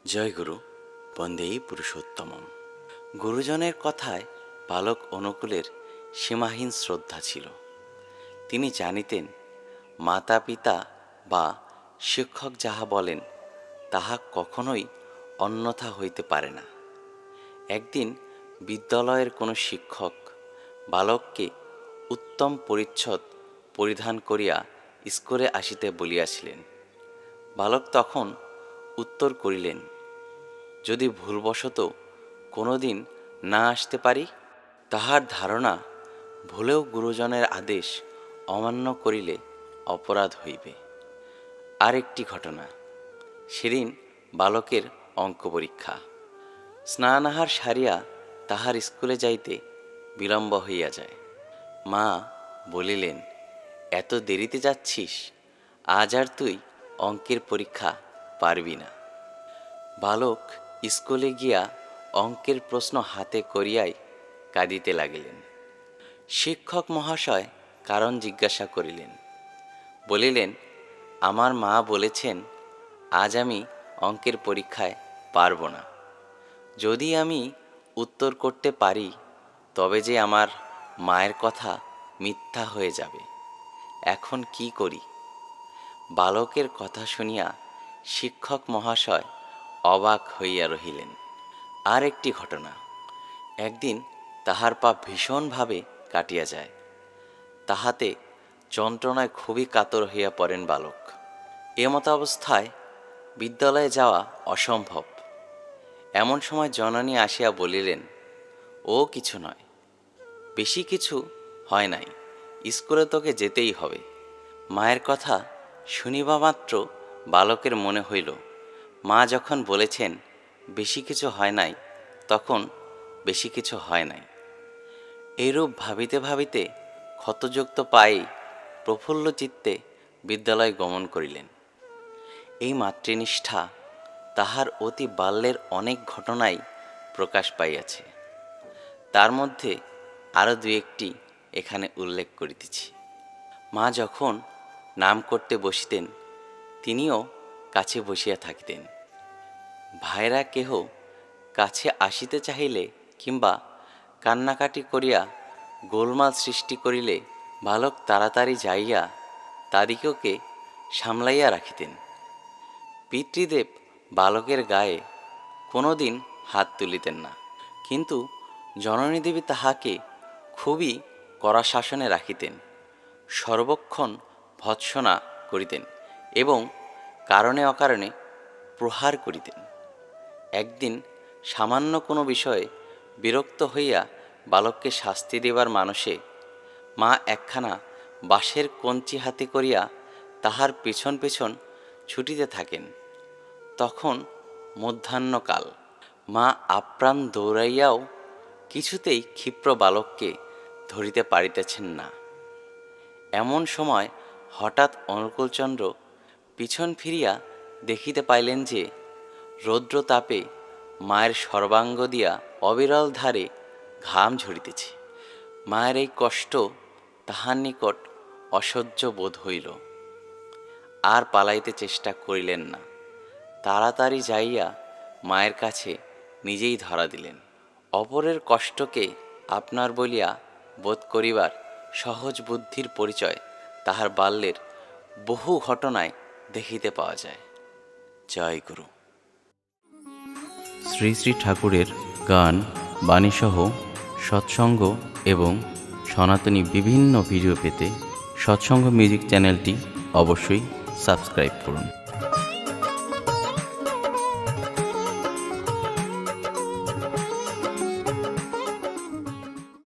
জয় গুরু, বন্দেই পুরুষোত্তমম। গুরুজনের কথায় বালক অনুকূলের সীমাহীন শ্রদ্ধা ছিল। তিনি জানিতেন, মাতা পিতা বা শিক্ষক যাহা বলেন তাহা কখনোই অন্যথা হইতে পারে না। একদিন বিদ্যালয়ের কোনো শিক্ষক বালককে উত্তম পরিচ্ছদ পরিধান করিয়া স্কুলে আসিতে বলিয়াছিলেন। বালক তখন উত্তর করিলেন, যদি ভুলবশত কোনো দিন না আসতে পারি। তাহার ধারণা, ভুলেও গুরুজনের আদেশ অমান্য করিলে অপরাধ হইবে। আরেকটি ঘটনা, সেদিন বালকের অঙ্ক পরীক্ষা। স্নানাহার সারিয়া তাহার স্কুলে যাইতে বিলম্ব হইয়া যায়। মা বলিলেন, এত দেরিতে যাচ্ছিস, আজ আর তুই অঙ্কের পরীক্ষা পারবি না। বালক স্কুলে গিয়া অঙ্কের প্রশ্ন হাতে করিয়াই কাঁদিতে লাগিলেন। শিক্ষক মহাশয় কারণ জিজ্ঞাসা করিলেন। বলিলেন, আমার মা বলেছেন আজ আমি অঙ্কের পরীক্ষায় পারব না। যদি আমি উত্তর করতে পারি তবে যে আমার মায়ের কথা মিথ্যা হয়ে যাবে। এখন কি করি? বালকের কথা শুনিয়া শিক্ষক মহাশয় অবাক হইয়া রহিলেন। আর একটি ঘটনা, একদিন তাহার পা ভীষণভাবে কাটিয়া যায়। তাহাতে যন্ত্রণায় খুবই কাতর হইয়া পড়েন বালক। এমত অবস্থায় বিদ্যালয়ে যাওয়া অসম্ভব। এমন সময় জননী আসিয়া বলিলেন, ও কিছু নয়, বেশি কিছু হয় নাই, স্কুলে তোকে যেতেই হবে। মায়ের কথা শুনিবা মাত্র বালকের মনে হইল, মা যখন বলেছেন বেশি কিছু হয় নাই, তখন বেশি কিছু হয় নাই। এইরূপ ভাবিতে ভাবিতে ক্ষতযুক্ত পায়েই প্রফুল্ল চিত্তে বিদ্যালয়ে গমন করিলেন। এই মাতৃনিষ্ঠা তাহার অতি বাল্যের অনেক ঘটনাই প্রকাশ পাইয়াছে। তার মধ্যে আরও দু একটি এখানে উল্লেখ করিতেছি। মা যখন নাম করতে বসিতেন, তিনিও কাছে বসিয়া থাকিতেন। ভাইরা কেহ কাছে আসিতে চাহিলে কিংবা কান্নাকাটি করিয়া গোলমাল সৃষ্টি করিলে বালক তাড়াতাড়ি যাইয়া তাদিগকে সামলাইয়া রাখিতেন। পিতৃদেব বালকের গায়ে কোনো দিন হাত তুলিতেন না, কিন্তু জননী দেবী তাহাকে খুবই কড়া শাসনে রাখিতেন, সর্বক্ষণ ভৎসনা করিতেন এবং কারণে অকারণে প্রহার করিতেন। একদিন সামান্য কোনো বিষয়ে বিরক্ত হইয়া বালককে শাস্তি দেবার মানসে মা একখানা বাঁশের কঞ্চি হাতে করিয়া তাহার পেছন পেছন ছুটিতে থাকেন। তখন মধ্যাহ্নকাল। মা আপ্রাণ দৌড়াইয়াও কিছুতেই ক্ষিপ্র বালককে ধরিতে পারিতেছেন না। এমন সময় হঠাৎ অনুকূলচন্দ্র পিছন ফিরিয়া দেখিতে পাইলেন যে রৌদ্রতাপে মায়ের সর্বাঙ্গ দিয়া অবিরল ধারে ঘাম ঝরিতেছে। মায়ের এই কষ্ট তাহার নিকট অসহ্য বোধ হইল। আর পালাইতে চেষ্টা করিলেন না, তাড়াতাড়ি যাইয়া মায়ের কাছে নিজেই ধরা দিলেন। অপরের কষ্টকে আপনার বলিয়া বোধ করিবার সহজ বুদ্ধির পরিচয় তাহার বাল্যের বহু ঘটনায় দেখিতে পাওয়া যায়। জয় গুরু। শ্রী শ্রী ঠাকুরের গান, বাণীসহ সৎসঙ্গ এবং সনাতনী বিভিন্ন ভিডিও পেতে সৎসঙ্গ মিউজিক চ্যানেলটি অবশ্যই সাবস্ক্রাইব করুন।